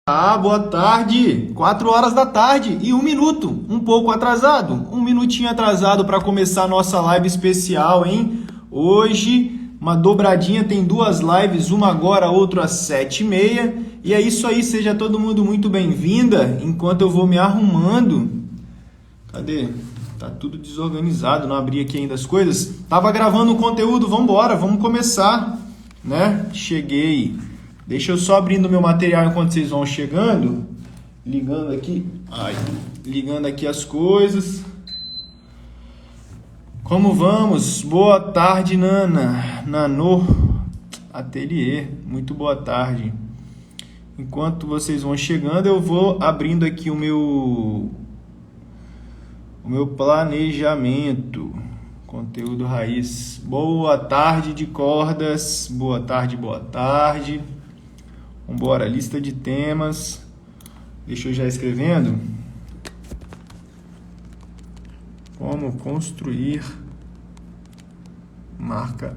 Boa tarde! 4 horas da tarde e 1 minuto, um pouco atrasado, um minutinho atrasado para começar a nossa live especial, hein? Hoje, uma dobradinha, tem duas lives, uma agora, outra às 7h30. E é isso aí, seja todo mundo muito bem-vinda, enquanto eu vou me arrumando. Cadê? Tá tudo desorganizado, não abri aqui ainda as coisas. Tava gravando o conteúdo, vamos começar, né? Cheguei. Deixa eu só abrindo meu material enquanto vocês vão chegando. Ligando aqui as coisas. Como vamos? Boa tarde, Nanô Ateliê. Muito boa tarde. Enquanto vocês vão chegando, eu vou abrindo aqui o meu planejamento. Conteúdo raiz. Boa tarde de cordas. Boa tarde. Vambora, lista de temas. Deixa eu já escrevendo. Como construir marca.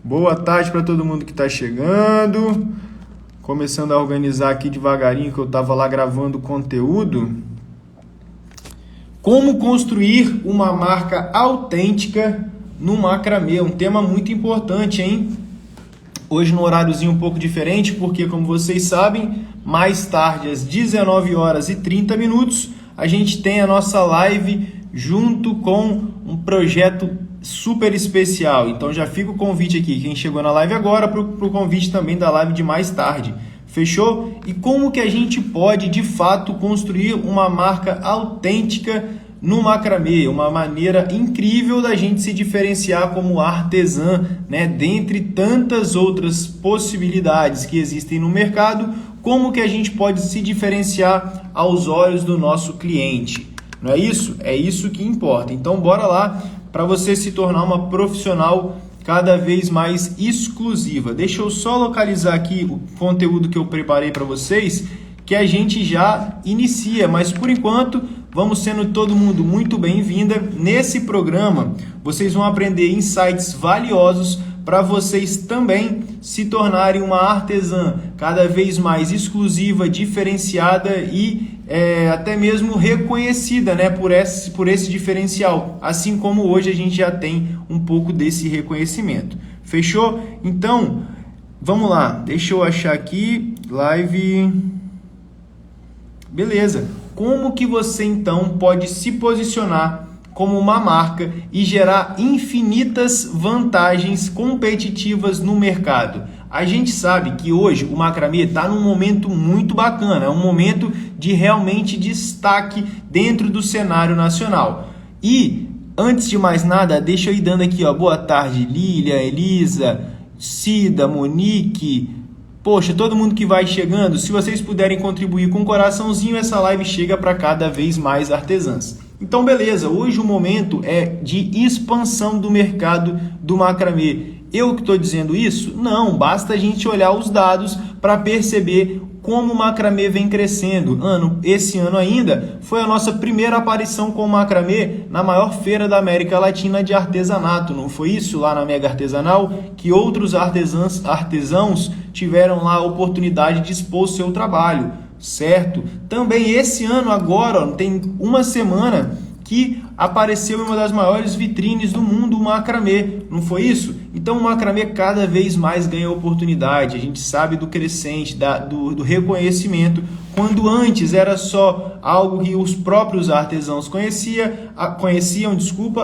Boa tarde para todo mundo que está chegando. Começando a organizar aqui devagarinho, que eu estava lá gravando conteúdo. Como construir uma marca autêntica no macramê, um tema muito importante, hein? Hoje no horáriozinho um pouco diferente, porque como vocês sabem, mais tarde às 19h30, a gente tem a nossa live junto com um projeto super especial. Então já fica o convite aqui, quem chegou na live agora, para o convite também da live de mais tarde. Fechou? E como que a gente pode, de fato, construir uma marca autêntica no macramê, uma maneira incrível da gente se diferenciar como artesã, né? Dentre tantas outras possibilidades que existem no mercado, como que a gente pode se diferenciar aos olhos do nosso cliente? Não é isso? É isso que importa. Então bora lá para você se tornar uma profissional cada vez mais exclusiva. Deixa eu só localizar aqui o conteúdo que eu preparei para vocês, que a gente já inicia, mas por enquanto vamos sendo todo mundo muito bem-vinda. Nesse programa vocês vão aprender insights valiosos para vocês também se tornarem uma artesã cada vez mais exclusiva, diferenciada e até mesmo reconhecida, né, por esse diferencial, assim como hoje a gente já tem um pouco desse reconhecimento. Fechou? Então, vamos lá. Deixa eu achar aqui, live... Beleza. Como que você então pode se posicionar como uma marca e gerar infinitas vantagens competitivas no mercado? A gente sabe que hoje o macramê está num momento muito bacana, é um momento de realmente destaque dentro do cenário nacional. E, antes de mais nada, deixa eu ir dando aqui, boa tarde, Lília, Elisa, Cida, Monique... Poxa, todo mundo que vai chegando, se vocês puderem contribuir com um coraçãozinho, essa live chega para cada vez mais artesãs. Então, beleza, hoje o momento é de expansão do mercado do macramê. Eu que estou dizendo isso? Não, basta a gente olhar os dados para perceber como o macramê vem crescendo. Esse ano ainda foi a nossa primeira aparição com o macramê na maior feira da América Latina de artesanato. Não foi isso lá na Mega Artesanal? Que outros artesãos tiveram lá a oportunidade de expor seu trabalho, certo? Também esse ano agora, tem uma semana que apareceu em uma das maiores vitrines do mundo, o macramê, não foi isso? Então o macramê cada vez mais ganha oportunidade, a gente sabe do crescente, do reconhecimento, quando antes era só algo que os próprios artesãos conheciam,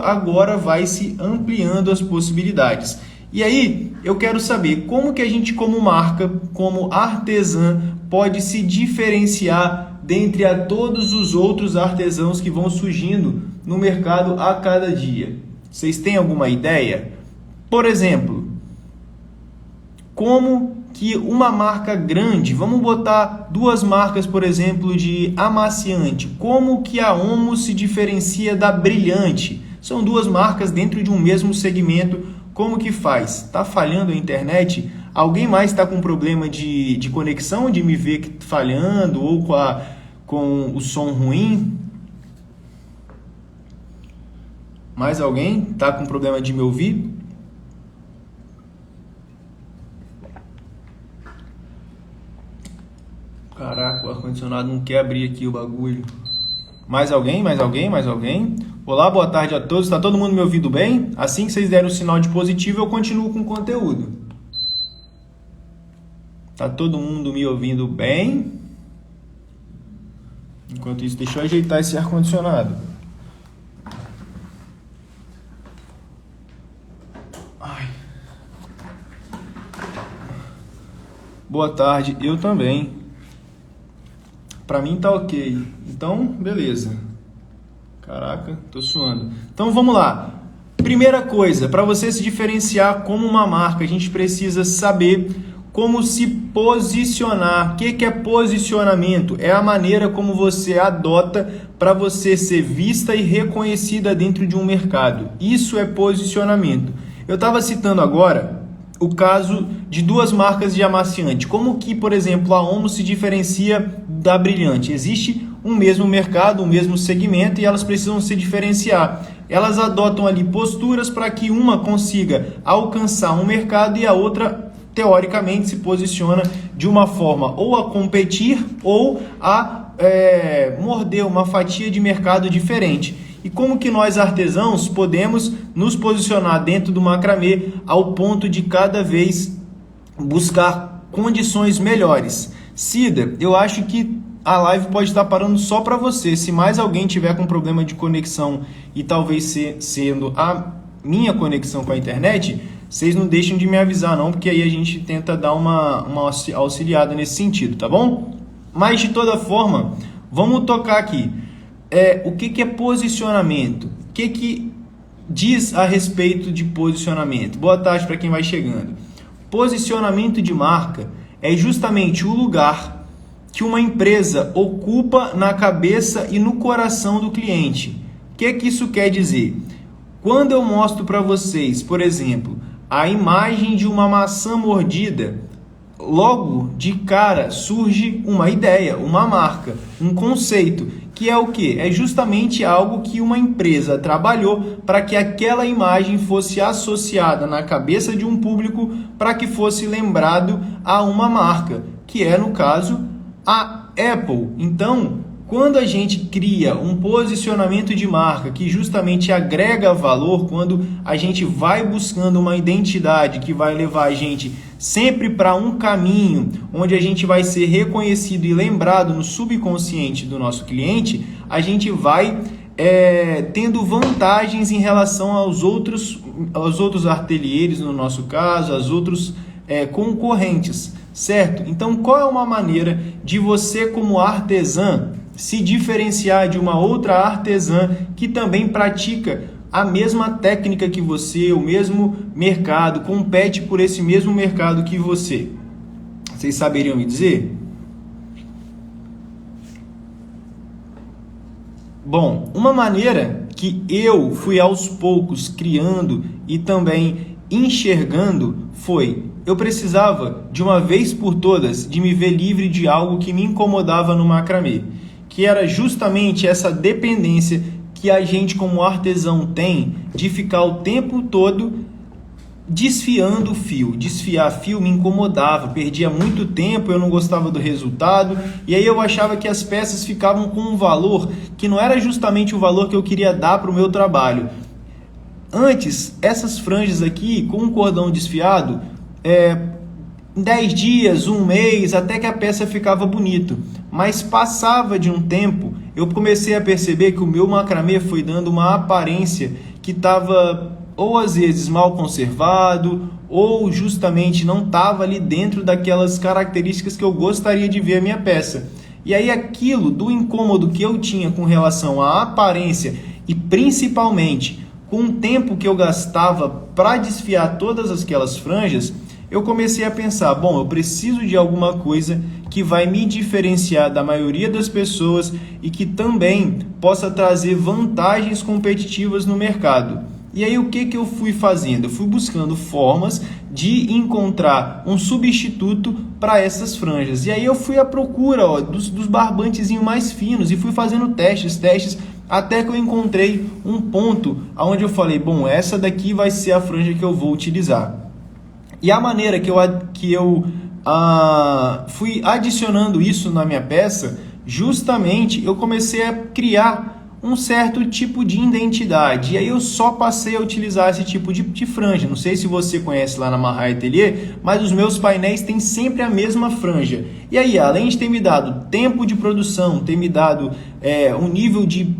agora vai se ampliando as possibilidades. E aí, eu quero saber como que a gente, como marca, como artesã, pode se diferenciar dentre a todos os outros artesãos que vão surgindo no mercado a cada dia. Vocês têm alguma ideia? Por exemplo, como que uma marca grande, vamos botar duas marcas, por exemplo, de amaciante, como que a Omo se diferencia da Brilhante? São duas marcas dentro de um mesmo segmento. Como que faz? Está falhando a internet? Alguém mais está com problema de conexão, de me ver falhando ou com o som ruim? Mais alguém está com problema de me ouvir? Caraca, o ar-condicionado não quer abrir aqui o bagulho. Mais alguém? Mais alguém? Mais alguém? Olá, boa tarde a todos. Está todo mundo me ouvindo bem? Assim que vocês derem o sinal de positivo, eu continuo com o conteúdo. Tá todo mundo me ouvindo bem? Enquanto isso, deixa eu ajeitar esse ar-condicionado. Ai. Boa tarde, eu também. Pra mim tá ok. Então, beleza. Caraca, tô suando. Então vamos lá. Primeira coisa, para você se diferenciar como uma marca, a gente precisa saber como se posicionar. O que é posicionamento? É a maneira como você adota para você ser vista e reconhecida dentro de um mercado. Isso é posicionamento. Eu estava citando agora o caso de duas marcas de amaciante. Como que, por exemplo, a Omo se diferencia da Brilhante? Existe um mesmo mercado, um mesmo segmento e elas precisam se diferenciar. Elas adotam ali posturas para que uma consiga alcançar um mercado e a outra, teoricamente, se posiciona de uma forma ou a competir ou a morder uma fatia de mercado diferente. E como que nós artesãos podemos nos posicionar dentro do macramê ao ponto de cada vez buscar condições melhores? Cida, eu acho que a live pode estar parando só para você. Se mais alguém tiver com problema de conexão e talvez sendo a minha conexão com a internet, vocês não deixem de me avisar não, porque aí a gente tenta dar uma auxiliada nesse sentido, tá bom? Mas de toda forma, vamos tocar aqui. O que é posicionamento? O que diz a respeito de posicionamento? Boa tarde para quem vai chegando. Posicionamento de marca é justamente o lugar que uma empresa ocupa na cabeça e no coração do cliente. O que isso quer dizer? Quando eu mostro para vocês, por exemplo, a imagem de uma maçã mordida, logo de cara surge uma ideia, uma marca, um conceito, que é o quê? É justamente algo que uma empresa trabalhou para que aquela imagem fosse associada na cabeça de um público para que fosse lembrado a uma marca, que é, no caso, a Apple. Então, quando a gente cria um posicionamento de marca que justamente agrega valor, quando a gente vai buscando uma identidade que vai levar a gente sempre para um caminho onde a gente vai ser reconhecido e lembrado no subconsciente do nosso cliente, a gente vai tendo vantagens em relação aos outros ateliês, no nosso caso, aos outros concorrentes, certo? Então, qual é uma maneira de você, como artesã, se diferenciar de uma outra artesã que também pratica a mesma técnica que você, o mesmo mercado, compete por esse mesmo mercado que você? Vocês saberiam me dizer? Bom, uma maneira que eu fui aos poucos criando e também enxergando foi: eu precisava, de uma vez por todas, de me ver livre de algo que me incomodava no macramê, que era justamente essa dependência que a gente como artesão tem de ficar o tempo todo desfiando o fio. Desfiar fio me incomodava, perdia muito tempo, eu não gostava do resultado, e aí eu achava que as peças ficavam com um valor que não era justamente o valor que eu queria dar para o meu trabalho. Antes, essas franjas aqui, com um cordão desfiado, 10 dias, um mês, até que a peça ficava bonito. Mas passava de um tempo, eu comecei a perceber que o meu macramê foi dando uma aparência que estava ou às vezes mal conservado, ou justamente não estava ali dentro daquelas características que eu gostaria de ver a minha peça. E aí aquilo do incômodo que eu tinha com relação à aparência e principalmente com o tempo que eu gastava para desfiar todas aquelas franjas, eu comecei a pensar, bom, eu preciso de alguma coisa que vai me diferenciar da maioria das pessoas e que também possa trazer vantagens competitivas no mercado. E aí o que eu fui fazendo? Eu fui buscando formas de encontrar um substituto para essas franjas. E aí eu fui à procura dos barbantezinhos mais finos e fui fazendo testes, até que eu encontrei um ponto onde eu falei, bom, essa daqui vai ser a franja que eu vou utilizar. E a maneira que eu fui adicionando isso na minha peça, justamente eu comecei a criar um certo tipo de identidade. E aí eu só passei a utilizar esse tipo de franja. Não sei se você conhece lá na Marra Atelier, mas os meus painéis têm sempre a mesma franja. E aí, além de ter me dado tempo de produção, ter me dado um nível de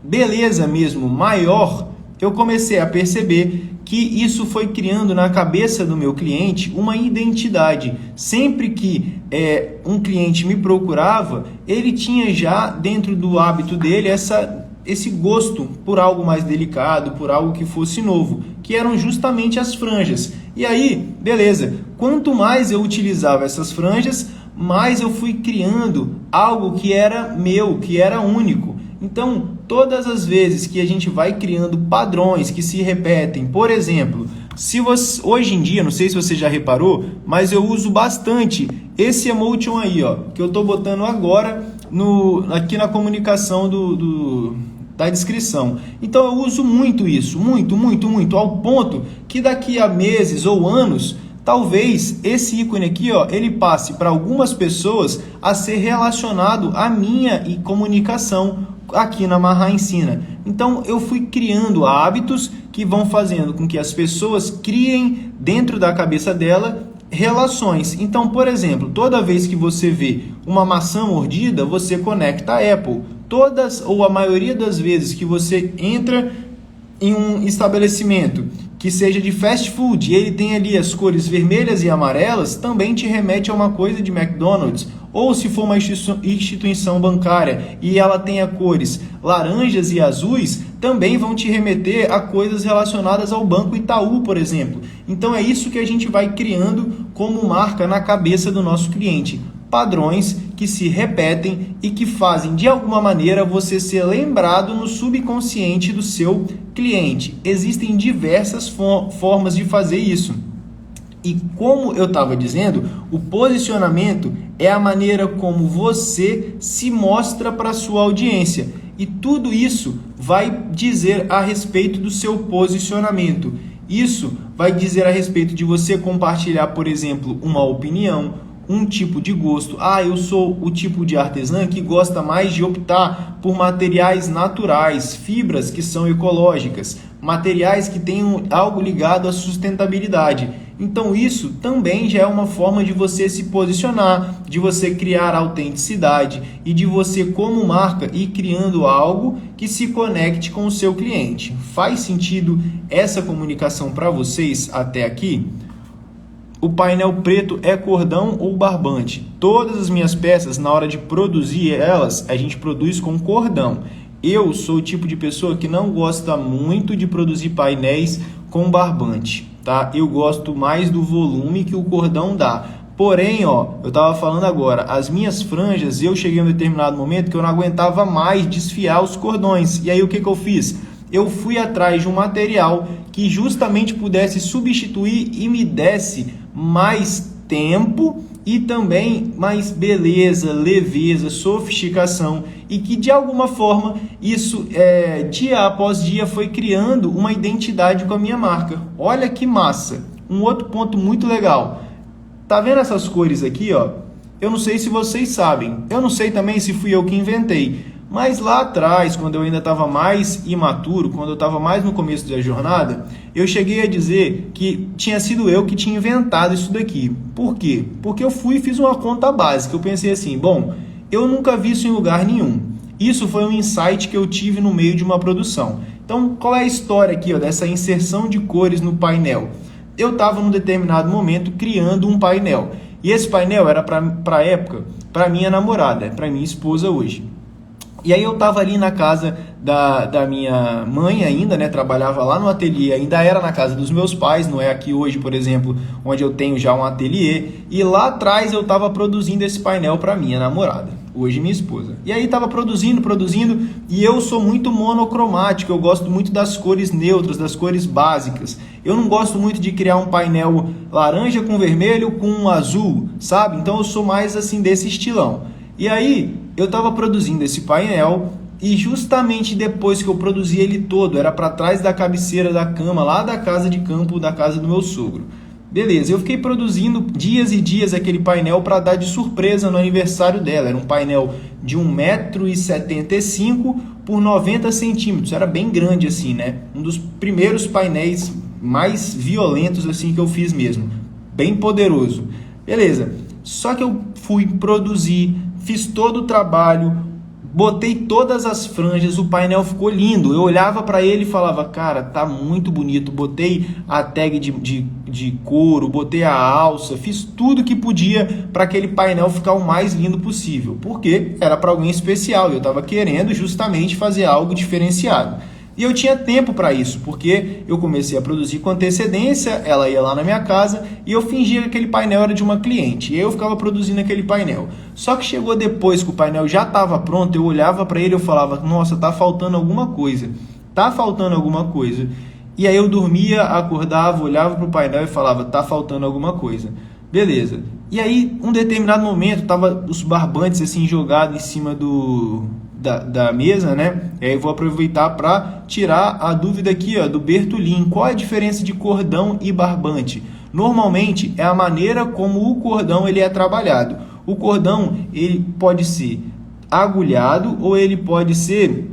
beleza mesmo maior, eu comecei a perceber que isso foi criando na cabeça do meu cliente uma identidade. Sempre que um cliente me procurava, ele tinha já dentro do hábito dele esse gosto por algo mais delicado, por algo que fosse novo, que eram justamente as franjas. E aí, beleza, quanto mais eu utilizava essas franjas, mais eu fui criando algo que era meu, que era único. Então, todas as vezes que a gente vai criando padrões que se repetem, por exemplo, hoje em dia, não sei se você já reparou, mas eu uso bastante esse emotion aí, ó, que eu estou botando agora aqui na comunicação da descrição. Então eu uso muito isso, muito, ao ponto que daqui a meses ou anos, talvez esse ícone aqui, ó, ele passe para algumas pessoas a ser relacionado à minha comunicação aqui na Marra Ensina. Então eu fui criando hábitos que vão fazendo com que as pessoas criem dentro da cabeça dela relações. Então, por exemplo, toda vez que você vê uma maçã mordida, você conecta a Apple. Todas ou a maioria das vezes que você entra em um estabelecimento que seja de fast food e ele tem ali as cores vermelhas e amarelas, também te remete a uma coisa de McDonald's. Ou se for uma instituição bancária e ela tenha cores laranjas e azuis, também vão te remeter a coisas relacionadas ao Banco Itaú, por exemplo. Então é isso que a gente vai criando como marca na cabeça do nosso cliente. Padrões que se repetem e que fazem de alguma maneira você ser lembrado no subconsciente do seu cliente. Existem diversas formas de fazer isso. E como eu estava dizendo, o posicionamento é a maneira como você se mostra para a sua audiência. E tudo isso vai dizer a respeito do seu posicionamento. Isso vai dizer a respeito de você compartilhar, por exemplo, uma opinião, um tipo de gosto. Eu sou o tipo de artesã que gosta mais de optar por materiais naturais, fibras que são ecológicas, materiais que tenham algo ligado à sustentabilidade. Então isso também já é uma forma de você se posicionar, de você criar autenticidade e de você, como marca, ir criando algo que se conecte com o seu cliente. Faz sentido essa comunicação para vocês até aqui? O painel preto é cordão ou barbante? Todas as minhas peças, na hora de produzir elas, a gente produz com cordão. Eu sou o tipo de pessoa que não gosta muito de produzir painéis com barbante, tá? Eu gosto mais do volume que o cordão dá. Porém, ó, eu estava falando agora, as minhas franjas, eu cheguei a um determinado momento que eu não aguentava mais desfiar os cordões. E aí o que eu fiz? Eu fui atrás de um material que justamente pudesse substituir e me desse mais tempo e também mais beleza, leveza, sofisticação, e que de alguma forma isso dia após dia foi criando uma identidade com a minha marca. Olha que massa! Um outro ponto muito legal. Tá vendo essas cores aqui, ó? Eu não sei se vocês sabem. Eu não sei também se fui eu que inventei. Mas lá atrás, quando eu ainda estava mais imaturo, quando eu estava mais no começo da jornada, eu cheguei a dizer que tinha sido eu que tinha inventado isso daqui. Por quê? Porque eu fui e fiz uma conta básica. Eu pensei assim, bom, eu nunca vi isso em lugar nenhum. Isso foi um insight que eu tive no meio de uma produção. Então, qual é a história aqui, ó, dessa inserção de cores no painel? Eu estava num determinado momento criando um painel. E esse painel era para a época, para minha namorada, para minha esposa hoje. E aí eu estava ali na casa da minha mãe ainda, né? Trabalhava lá no ateliê, ainda era na casa dos meus pais, não é aqui hoje, por exemplo, onde eu tenho já um ateliê. E lá atrás eu estava produzindo esse painel para minha namorada, hoje minha esposa. E aí estava produzindo, e eu sou muito monocromático, eu gosto muito das cores neutras, das cores básicas. Eu não gosto muito de criar um painel laranja com vermelho com azul, sabe? Então eu sou mais assim desse estilão. E aí eu estava produzindo esse painel e justamente depois que eu produzi ele todo, era para trás da cabeceira da cama, lá da casa de campo, da casa do meu sogro. Beleza, eu fiquei produzindo dias e dias aquele painel para dar de surpresa no aniversário dela. Era um painel de 1,75 m por 90 centímetros. Era bem grande assim, né? Um dos primeiros painéis mais violentos assim que eu fiz mesmo. Bem poderoso. Beleza, só que eu fui produzir, fiz todo o trabalho, botei todas as franjas, o painel ficou lindo. Eu olhava para ele e falava, cara, tá muito bonito. Botei a tag de couro, botei a alça, fiz tudo que podia para aquele painel ficar o mais lindo possível. Porque era para alguém especial e eu estava querendo justamente fazer algo diferenciado. E eu tinha tempo para isso, porque eu comecei a produzir com antecedência, ela ia lá na minha casa e eu fingia que aquele painel era de uma cliente. E eu ficava produzindo aquele painel. Só que chegou depois que o painel já estava pronto, eu olhava para ele e eu falava, nossa, tá faltando alguma coisa. Tá faltando alguma coisa. E aí eu dormia, acordava, olhava para o painel e falava, tá faltando alguma coisa. Beleza. E aí, um determinado momento, tava os barbantes assim jogados em cima da mesa, né? E aí eu vou aproveitar para tirar a dúvida aqui, ó, do Bertolin. Qual é a diferença de cordão e barbante? Normalmente é a maneira como o cordão ele é trabalhado. O cordão ele pode ser agulhado ou ele pode ser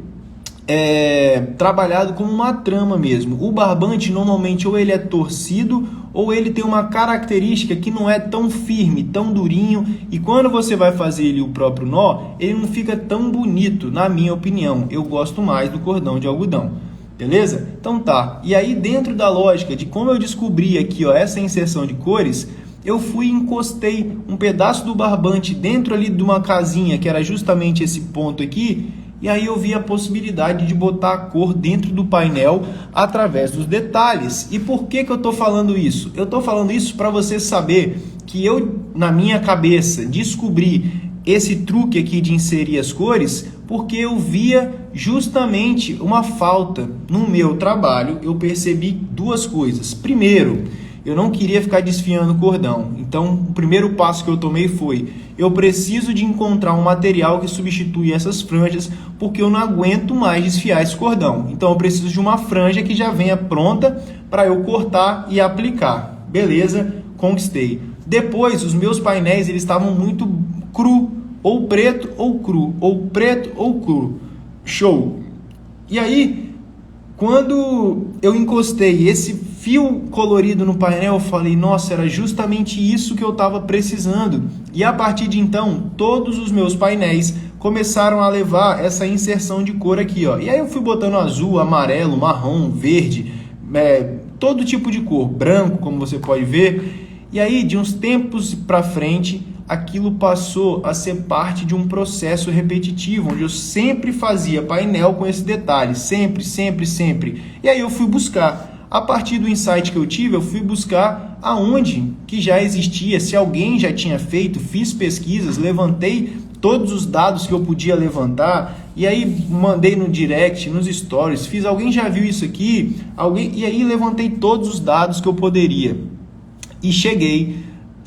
trabalhado como uma trama mesmo. O barbante normalmente ou ele é torcido ou ele tem uma característica que não é tão firme, tão durinho, e quando você vai fazer ele o próprio nó, ele não fica tão bonito, na minha opinião. Eu gosto mais do cordão de algodão, beleza? Então tá, e aí dentro da lógica de como eu descobri aqui, ó, essa inserção de cores, eu fui e encostei um pedaço do barbante dentro ali de uma casinha, que era justamente esse ponto aqui, e aí eu vi a possibilidade de botar a cor dentro do painel através dos detalhes. E por que eu estou falando isso? Eu estou falando isso para você saber que eu, na minha cabeça, descobri esse truque aqui de inserir as cores porque eu via justamente uma falta no meu trabalho. Eu percebi duas coisas. Primeiro, eu não queria ficar desfiando o cordão. Então, o primeiro passo que eu tomei foi, eu preciso de encontrar um material que substitui essas franjas, porque eu não aguento mais desfiar esse cordão. Então, eu preciso de uma franja que já venha pronta para eu cortar e aplicar. Beleza, conquistei. Depois, os meus painéis eles estavam muito cru, ou preto ou cru, ou preto ou cru. Show! E aí, quando eu encostei esse fio colorido no painel, eu falei, nossa, era justamente isso que eu estava precisando. E a partir de então, todos os meus painéis começaram a levar essa inserção de cor aqui, ó. E aí eu fui botando azul, amarelo, marrom, verde, todo tipo de cor, branco, como você pode ver. E aí, de uns tempos para frente, aquilo passou a ser parte de um processo repetitivo, onde eu sempre fazia painel com esse detalhe, sempre, sempre, sempre. E aí eu fui buscar. A partir do insight que eu tive, eu fui buscar aonde que já existia, se alguém já tinha feito, fiz pesquisas, levantei todos os dados que eu podia levantar, e aí mandei no direct, nos stories, fiz, alguém já viu isso aqui? E aí levantei todos os dados que eu poderia. E cheguei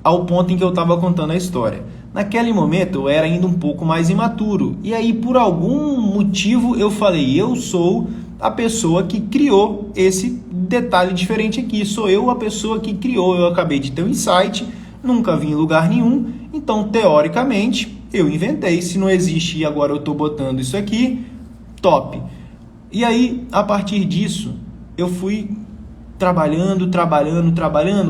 ao ponto em que eu estava contando a história. Naquele momento eu era ainda um pouco mais imaturo, e aí por algum motivo eu falei, eu sou a pessoa que criou esse detalhe diferente aqui, sou eu a pessoa que criou, eu acabei de ter um insight, nunca vi em lugar nenhum, então teoricamente eu inventei, se não existe e agora eu estou botando isso aqui, top. E aí, a partir disso, eu fui trabalhando,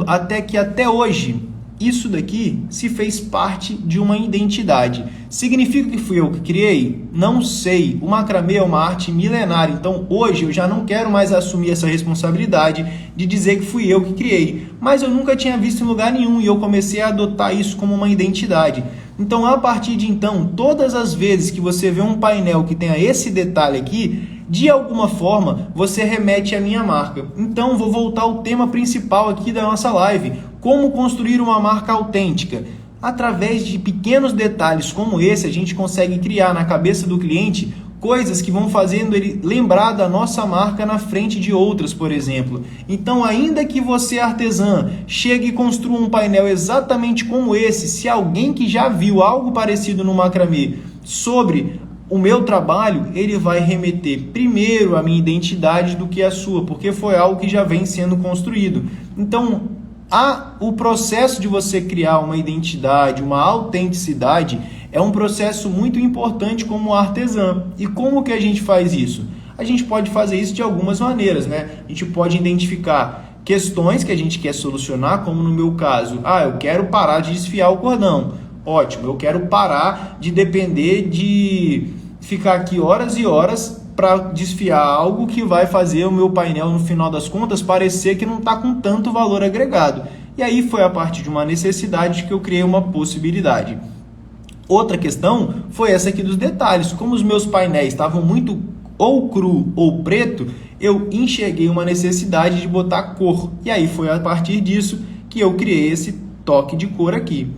até que até hoje, isso daqui se fez parte de uma identidade. Significa que fui eu que criei? Não sei. O macramê é uma arte milenária, então hoje eu já não quero mais assumir essa responsabilidade de dizer que fui eu que criei. Mas eu nunca tinha visto em lugar nenhum e eu comecei a adotar isso como uma identidade. Então, a partir de então, todas as vezes que você vê um painel que tenha esse detalhe aqui, de alguma forma, você remete à minha marca. Então, vou voltar ao tema principal aqui da nossa live. Como construir uma marca autêntica? Através de pequenos detalhes como esse, a gente consegue criar na cabeça do cliente coisas que vão fazendo ele lembrar da nossa marca na frente de outras, por exemplo. Então, ainda que você, artesã, chegue e construa um painel exatamente como esse, se alguém que já viu algo parecido no macramê sobre o meu trabalho, ele vai remeter primeiro à minha identidade do que à sua, porque foi algo que já vem sendo construído. Então, O processo de você criar uma identidade, uma autenticidade, é um processo muito importante como artesã. E como que a gente faz isso? A gente pode fazer isso de algumas maneiras, né? A gente pode identificar questões que a gente quer solucionar, como no meu caso, eu quero parar de desfiar o cordão. Ótimo, eu quero parar de depender de ficar aqui horas e horas para desfiar algo que vai fazer o meu painel, no final das contas, parecer que não está com tanto valor agregado. E aí foi a partir de uma necessidade que eu criei uma possibilidade. Outra questão foi essa aqui dos detalhes. Como os meus painéis estavam muito ou cru ou preto, eu enxerguei uma necessidade de botar cor. E aí foi a partir disso que eu criei esse toque de cor aqui.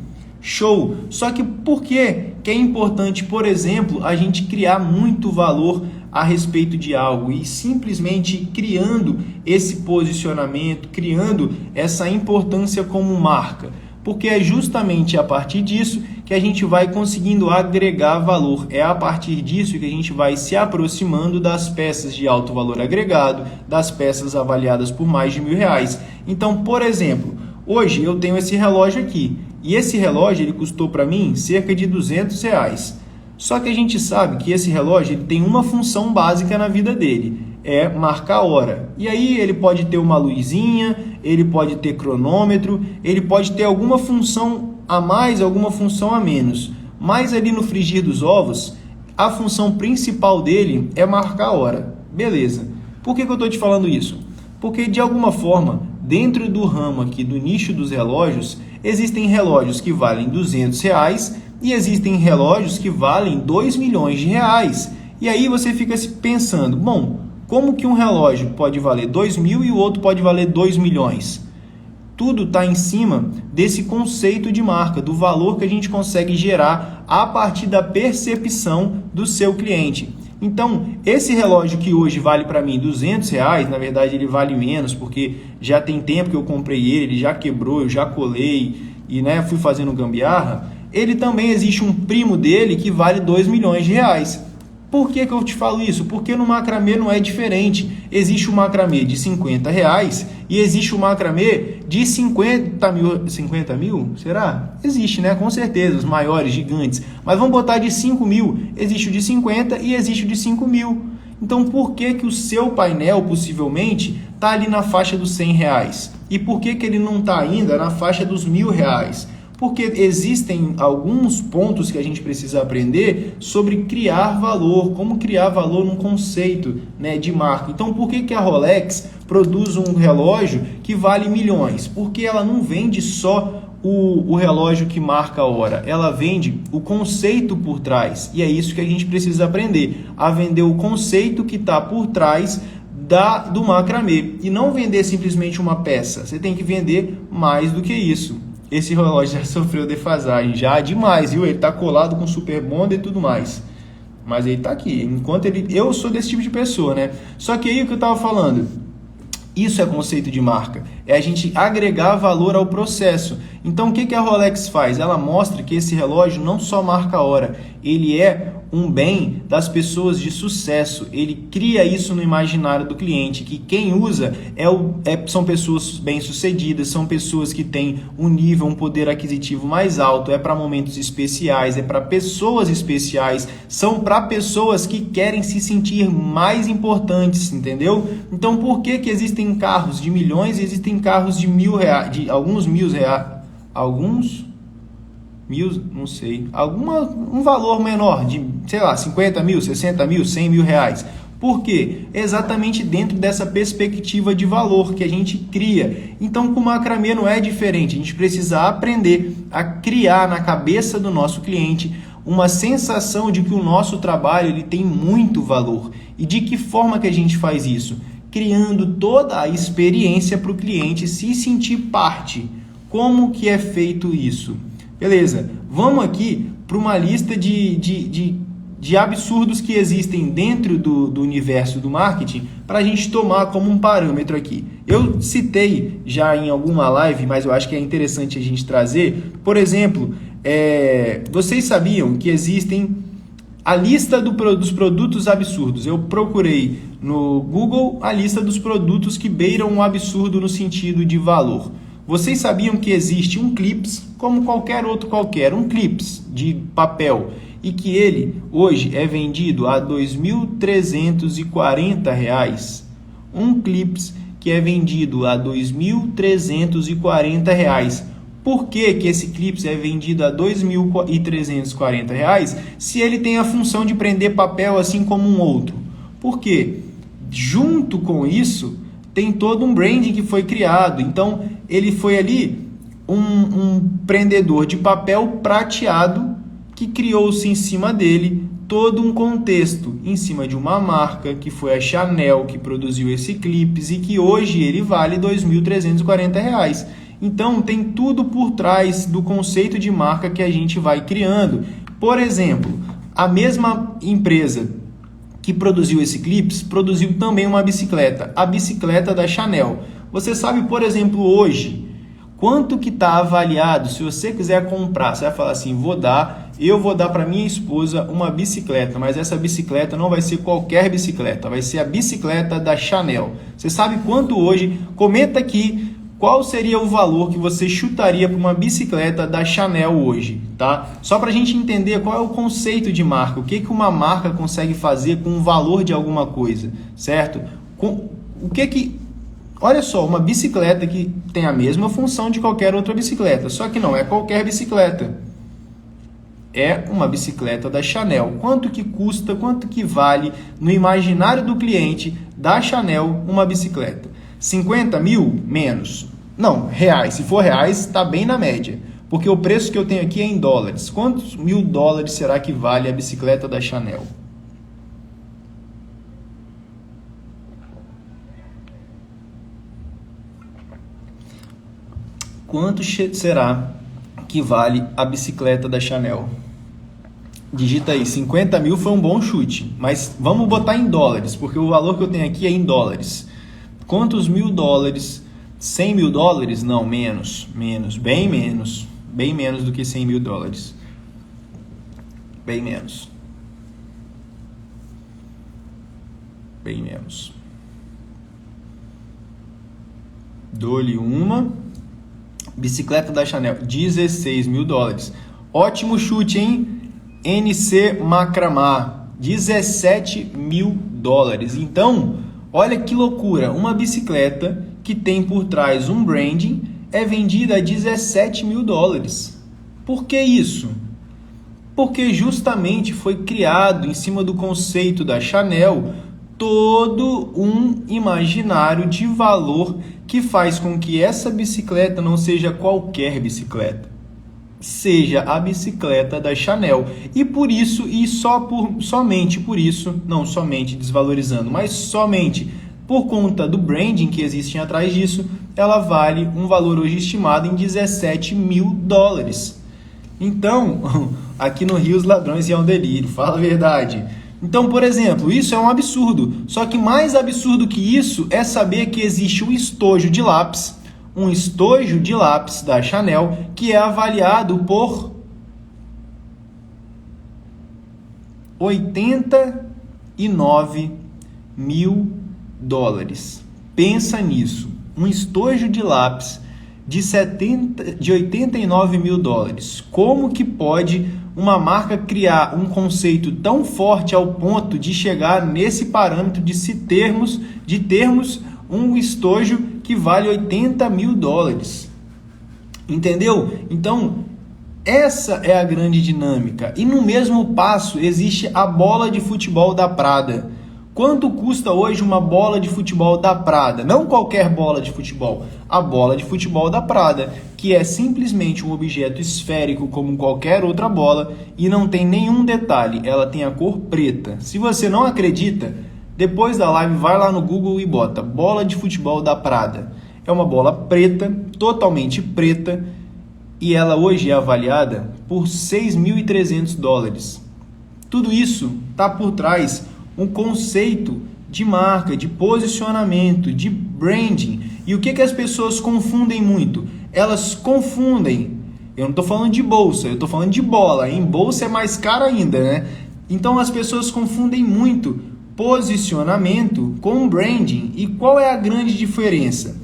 Show! Só que por que é importante, por exemplo, a gente criar muito valor a respeito de algo e simplesmente criando esse posicionamento, criando essa importância como marca? Porque é justamente a partir disso que a gente vai conseguindo agregar valor. É a partir disso que a gente vai se aproximando das peças de alto valor agregado, das peças avaliadas por mais de R$1.000. Então, por exemplo, hoje eu tenho esse relógio aqui. E esse relógio ele custou para mim cerca de R$200. Só que a gente sabe que esse relógio ele tem uma função básica na vida dele, é marcar a hora. E aí ele pode ter uma luzinha, ele pode ter cronômetro, ele pode ter alguma função a mais, alguma função a menos. Mas ali no frigir dos ovos, a função principal dele é marcar a hora. Beleza. Por que eu estou te falando isso? Porque de alguma forma, dentro do ramo aqui, do nicho dos relógios, existem relógios que valem R$200 e existem relógios que valem R$2 milhões. E aí você fica se pensando, bom, como que um relógio pode valer 2.000 e o outro pode valer 2 milhões? Tudo está em cima desse conceito de marca, do valor que a gente consegue gerar a partir da percepção do seu cliente. Então, esse relógio que hoje vale para mim R$200, na verdade ele vale menos, porque já tem tempo que eu comprei ele já quebrou, eu já colei e fui fazendo gambiarra. Ele também existe um primo dele que vale R$2 milhões. Por que eu te falo isso? Porque no macramê não é diferente. Existe o macramê de R$50 e existe o macramê de 50 mil. 50 mil? Será? Existe, né? Com certeza, os maiores, gigantes. Mas vamos botar de 5 mil. Existe o de 50 e existe o de 5 mil. Então por que o seu painel possivelmente está ali na faixa dos R$100? E por que ele não está ainda na faixa dos R$1.000? Porque existem alguns pontos que a gente precisa aprender sobre criar valor, como criar valor num conceito de marca. Então, por que a Rolex produz um relógio que vale milhões? Porque ela não vende só o relógio que marca a hora, ela vende o conceito por trás. E é isso que a gente precisa aprender, a vender o conceito que está por trás do macramê. E não vender simplesmente uma peça, você tem que vender mais do que isso. Esse relógio já sofreu defasagem, já demais, viu? Ele tá colado com Super Bonder e tudo mais. Mas ele tá aqui. Eu sou desse tipo de pessoa, né? Só que aí o que eu tava falando, isso é conceito de marca. É a gente agregar valor ao processo. Então o que a Rolex faz? Ela mostra que esse relógio não só marca a hora, ele é um bem das pessoas de sucesso. Ele cria isso no imaginário do cliente, que quem usa são pessoas bem-sucedidas, são pessoas que têm um nível, um poder aquisitivo mais alto, é para momentos especiais, é para pessoas especiais, são para pessoas que querem se sentir mais importantes, entendeu? Então por que existem carros de milhões e existem carros de R$1.000, de alguns R$1.000, alguns mil, não sei, um valor menor de, 50 mil, 60 mil, 100 mil reais. Por quê? Exatamente dentro dessa perspectiva de valor que a gente cria. Então, com o macramê não é diferente. A gente precisa aprender a criar na cabeça do nosso cliente uma sensação de que o nosso trabalho ele tem muito valor. E de que forma que a gente faz isso? Criando toda a experiência para o cliente se sentir parte. Como que é feito isso? Beleza, vamos aqui para uma lista de absurdos que existem dentro do universo do marketing para a gente tomar como um parâmetro aqui. Eu citei já em alguma live, mas eu acho que é interessante a gente trazer. Por exemplo, vocês sabiam que existem a lista dos produtos absurdos? Eu procurei no Google a lista dos produtos que beiram um absurdo no sentido de valor. Vocês sabiam que existe um clips, como qualquer outro qualquer, um clips de papel, e que ele hoje é vendido a R$ 2.340? Um clips que é vendido a R$ 2.340. Por que esse clips é vendido a R$ 2.340 se ele tem a função de prender papel assim como um outro? Porque junto com isso tem todo um branding que foi criado. Então ele foi ali um prendedor de papel prateado que criou-se em cima dele todo um contexto em cima de uma marca que foi a Chanel que produziu esse clips e que hoje ele vale R$ 2.340. Então tem tudo por trás do conceito de marca que a gente vai criando. Por exemplo, a mesma empresa que produziu esse clips produziu também uma bicicleta, a bicicleta da Chanel. Você sabe, por exemplo, hoje, quanto que está avaliado? Se você quiser comprar, você vai falar assim, eu vou dar para minha esposa uma bicicleta, mas essa bicicleta não vai ser qualquer bicicleta, vai ser a bicicleta da Chanel. Você sabe quanto hoje? Comenta aqui qual seria o valor que você chutaria para uma bicicleta da Chanel hoje, tá? Só para a gente entender qual é o conceito de marca, o que uma marca consegue fazer com o valor de alguma coisa, certo? Olha só, uma bicicleta que tem a mesma função de qualquer outra bicicleta, só que não é qualquer bicicleta. É uma bicicleta da Chanel. Quanto que custa, quanto que vale no imaginário do cliente da Chanel uma bicicleta? 50 mil? Menos. Não, reais. Se for reais, está bem na média. Porque o preço que eu tenho aqui é em dólares. Quantos $1.000 será que vale a bicicleta da Chanel? Quanto será que vale a bicicleta da Chanel? Digita aí, 50 mil foi um bom chute, mas vamos botar em dólares, porque o valor que eu tenho aqui é em dólares. Quantos $1.000? 100 mil dólares? Não, menos, bem menos do que 100 mil dólares. Bem menos. Dou-lhe uma. Bicicleta da Chanel, 16 mil dólares. Ótimo chute, hein? NC Macramá, 17 mil dólares. Então, olha que loucura. Uma bicicleta que tem por trás um branding é vendida a 17 mil dólares. Por que isso? Porque justamente foi criado em cima do conceito da Chanel todo um imaginário de valor que faz com que essa bicicleta não seja qualquer bicicleta, seja a bicicleta da Chanel. E por isso, somente por isso, não somente desvalorizando, mas somente por conta do branding que existe atrás disso, ela vale um valor hoje estimado em 17 mil dólares. Então, aqui no Rio os ladrões iam ao delírio, fala a verdade. Então, por exemplo, isso é um absurdo. Só que mais absurdo que isso é saber que existe um estojo de lápis da Chanel que é avaliado por 89 mil dólares. Pensa nisso. Um estojo de lápis de 89 mil dólares. Como que pode uma marca criar um conceito tão forte ao ponto de chegar nesse parâmetro de termos um estojo que vale 80 mil dólares? Entendeu? Então, essa é a grande dinâmica. E no mesmo passo existe a bola de futebol da Prada. Quanto custa hoje uma bola de futebol da Prada? Não qualquer bola de futebol, a bola de futebol da Prada, que é simplesmente um objeto esférico como qualquer outra bola e não tem nenhum detalhe, ela tem a cor preta. Se você não acredita, depois da live vai lá no Google e bota bola de futebol da Prada. É uma bola preta, totalmente preta, e ela hoje é avaliada por 6.300 dólares. Tudo isso está por trás um conceito de marca, de posicionamento, de branding. E o que as pessoas confundem muito? Elas confundem, eu não estou falando de bolsa, eu estou falando de bola. Em bolsa é mais caro ainda, né? Então as pessoas confundem muito posicionamento com branding. E qual é a grande diferença?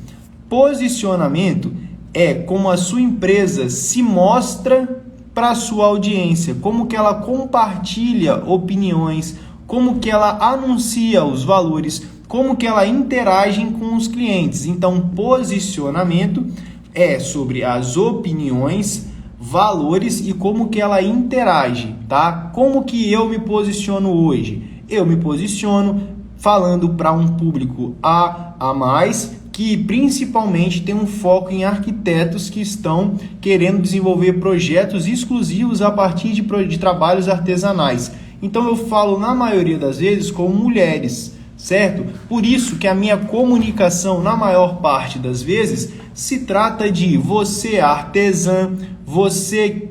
Posicionamento é como a sua empresa se mostra para a sua audiência, como que ela compartilha opiniões, como que ela anuncia os valores, como que ela interage com os clientes. Então, posicionamento é sobre as opiniões, valores e como que ela interage, tá? Como que eu me posiciono hoje? Eu me posiciono falando para um público a mais, que principalmente tem um foco em arquitetos que estão querendo desenvolver projetos exclusivos a partir de trabalhos artesanais. Então eu falo na maioria das vezes com mulheres, certo? Por isso que a minha comunicação, na maior parte das vezes, se trata de você artesã, você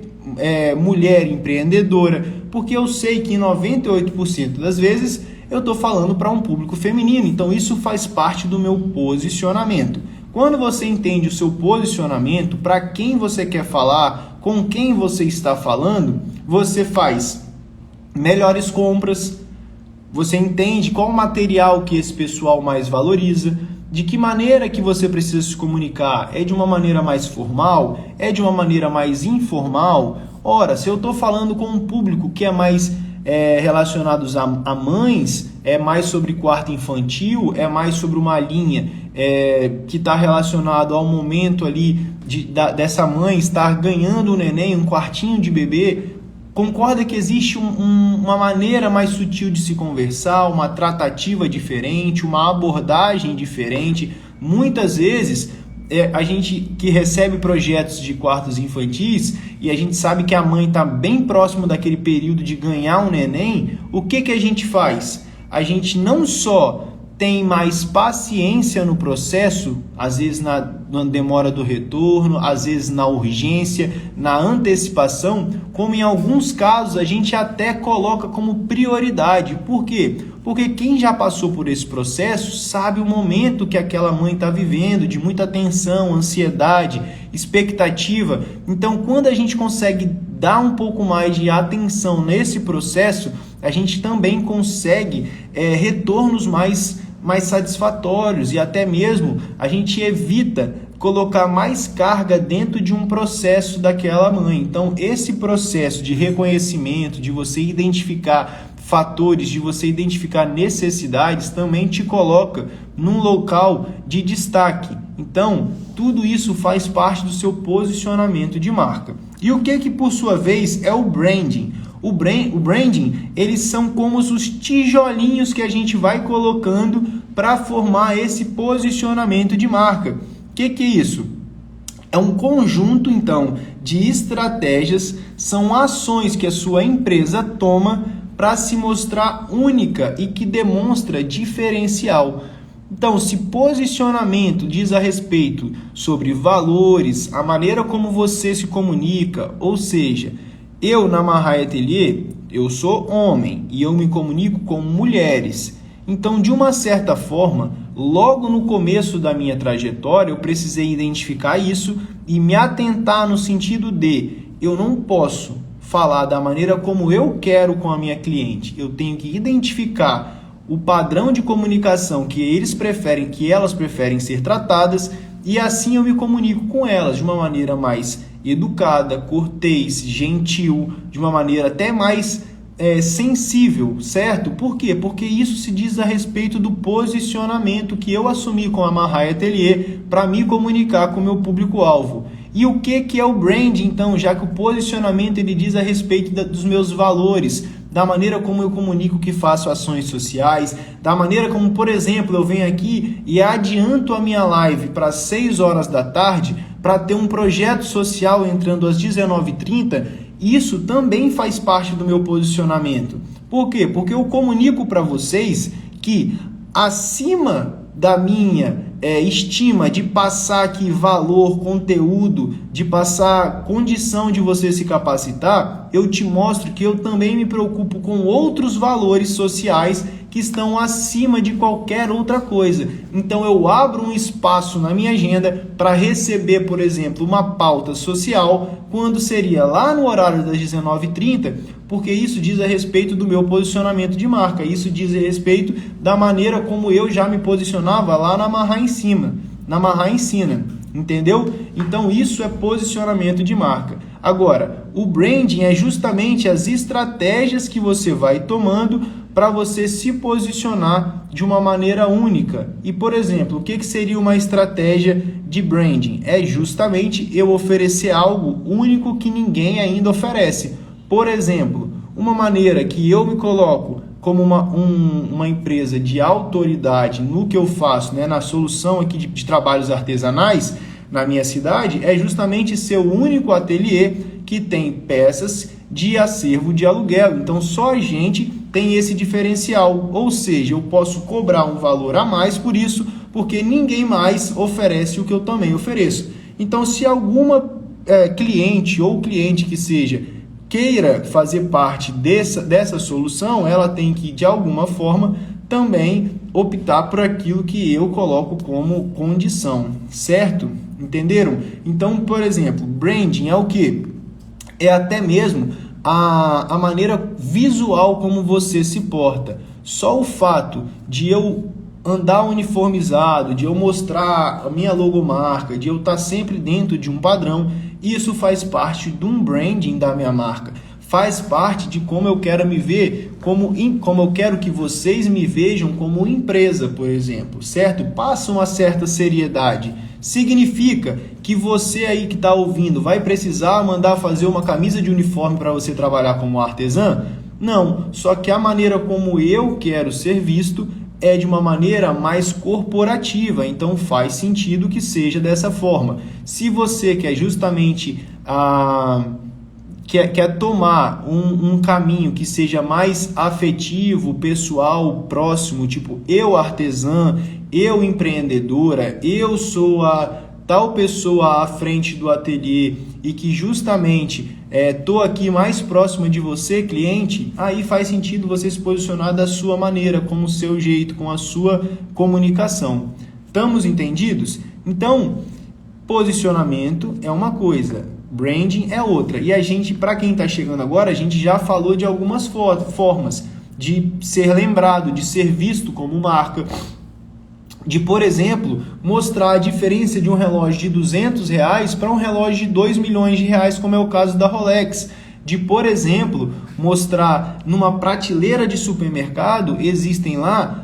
mulher empreendedora, porque eu sei que em 98% das vezes eu estou falando para um público feminino, então isso faz parte do meu posicionamento. Quando você entende o seu posicionamento, para quem você quer falar, com quem você está falando, você faz melhores compras, você entende qual material que esse pessoal mais valoriza, de que maneira que você precisa se comunicar, é de uma maneira mais formal, é de uma maneira mais informal. Ora, se eu estou falando com um público que é mais relacionados a mães, é mais sobre quarto infantil, é mais sobre uma linha que está relacionado ao momento ali dessa mãe estar ganhando um neném, um quartinho de bebê. Concorda que existe uma maneira mais sutil de se conversar, uma tratativa diferente, uma abordagem diferente. Muitas vezes a gente que recebe projetos de quartos infantis e a gente sabe que a mãe está bem próximo daquele período de ganhar um neném, o que a gente faz? A gente não só tem mais paciência no processo, às vezes na demora do retorno, às vezes na urgência, na antecipação, como em alguns casos a gente até coloca como prioridade. Por quê? Porque quem já passou por esse processo sabe o momento que aquela mãe está vivendo, de muita tensão, ansiedade, expectativa. Então, quando a gente consegue dar um pouco mais de atenção nesse processo, a gente também consegue retornos mais satisfatórios e até mesmo a gente evita colocar mais carga dentro de um processo daquela mãe. Então, esse processo de reconhecimento, de você identificar fatores, de você identificar necessidades, também te coloca num local de destaque. Então, tudo isso faz parte do seu posicionamento de marca. E o que por sua vez é o branding? O branding, eles são como os tijolinhos que a gente vai colocando para formar esse posicionamento de marca. O que é isso? É um conjunto, então, de estratégias, são ações que a sua empresa toma para se mostrar única e que demonstra diferencial. Então, se posicionamento diz a respeito sobre valores, a maneira como você se comunica, ou seja, eu na Marrai Atelier, eu sou homem e eu me comunico com mulheres. Então, de uma certa forma, logo no começo da minha trajetória, eu precisei identificar isso e me atentar no sentido de eu não posso falar da maneira como eu quero com a minha cliente. Eu tenho que identificar o padrão de comunicação que elas preferem ser tratadas e assim eu me comunico com elas de uma maneira mais educada, cortês, gentil, de uma maneira até mais sensível, certo? Por quê? Porque isso se diz a respeito do posicionamento que eu assumi com a Marrai Atelier para me comunicar com o meu público-alvo. E o que é o brand, então, já que o posicionamento ele diz a respeito dos meus valores, da maneira como eu comunico que faço ações sociais, da maneira como, por exemplo, eu venho aqui e adianto a minha live para 6 horas da tarde para ter um projeto social entrando às 19h30, isso também faz parte do meu posicionamento. Por quê? Porque eu comunico para vocês que acima da minha estima de passar aqui valor, conteúdo, de passar condição de você se capacitar, eu te mostro que eu também me preocupo com outros valores sociais que estão acima de qualquer outra coisa. Então eu abro um espaço na minha agenda para receber, por exemplo, uma pauta social, quando seria lá no horário das 19h30, porque isso diz a respeito do meu posicionamento de marca, isso diz a respeito da maneira como eu já me posicionava lá na Marrai Ensina. Entendeu? Então isso é posicionamento de marca. Agora, o branding é justamente as estratégias que você vai tomando para você se posicionar de uma maneira única. E, por exemplo, o que seria uma estratégia de branding? É justamente eu oferecer algo único que ninguém ainda oferece. Por exemplo, uma maneira que eu me coloco como uma empresa de autoridade no que eu faço, né, na solução aqui de trabalhos artesanais na minha cidade, é justamente ser o único ateliê que tem peças de acervo de aluguel. Então só a gente tem esse diferencial, ou seja, eu posso cobrar um valor a mais por isso, porque ninguém mais oferece o que eu também ofereço. Então se alguma cliente ou cliente que seja queira fazer parte dessa solução, ela tem que, de alguma forma, também optar por aquilo que eu coloco como condição, certo? Entenderam? Então, por exemplo, branding é o quê? É até mesmo a maneira visual como você se porta. Só o fato de eu andar uniformizado, de eu mostrar a minha logomarca, de eu estar sempre dentro de um padrão, isso faz parte de um branding da minha marca. Faz parte de como eu quero me ver, como eu quero que vocês me vejam como empresa, por exemplo, certo? Passa uma certa seriedade. Significa que você aí que está ouvindo vai precisar mandar fazer uma camisa de uniforme para você trabalhar como artesã? Não, só que a maneira como eu quero ser visto é de uma maneira mais corporativa, então faz sentido que seja dessa forma. Se você quer justamente quer tomar um caminho que seja mais afetivo, pessoal, próximo, tipo eu artesã, eu empreendedora, eu sou a tal pessoa à frente do ateliê e que justamente estou aqui mais próximo de você, cliente, aí faz sentido você se posicionar da sua maneira, com o seu jeito, com a sua comunicação. Estamos entendidos? Então, posicionamento é uma coisa, branding é outra. E a gente, para quem está chegando agora, a gente já falou de algumas formas de ser lembrado, de ser visto como marca, de, por exemplo, mostrar a diferença de um relógio de R$200 para um relógio de R$2 milhões, como é o caso da Rolex. De, por exemplo, mostrar numa prateleira de supermercado, existem lá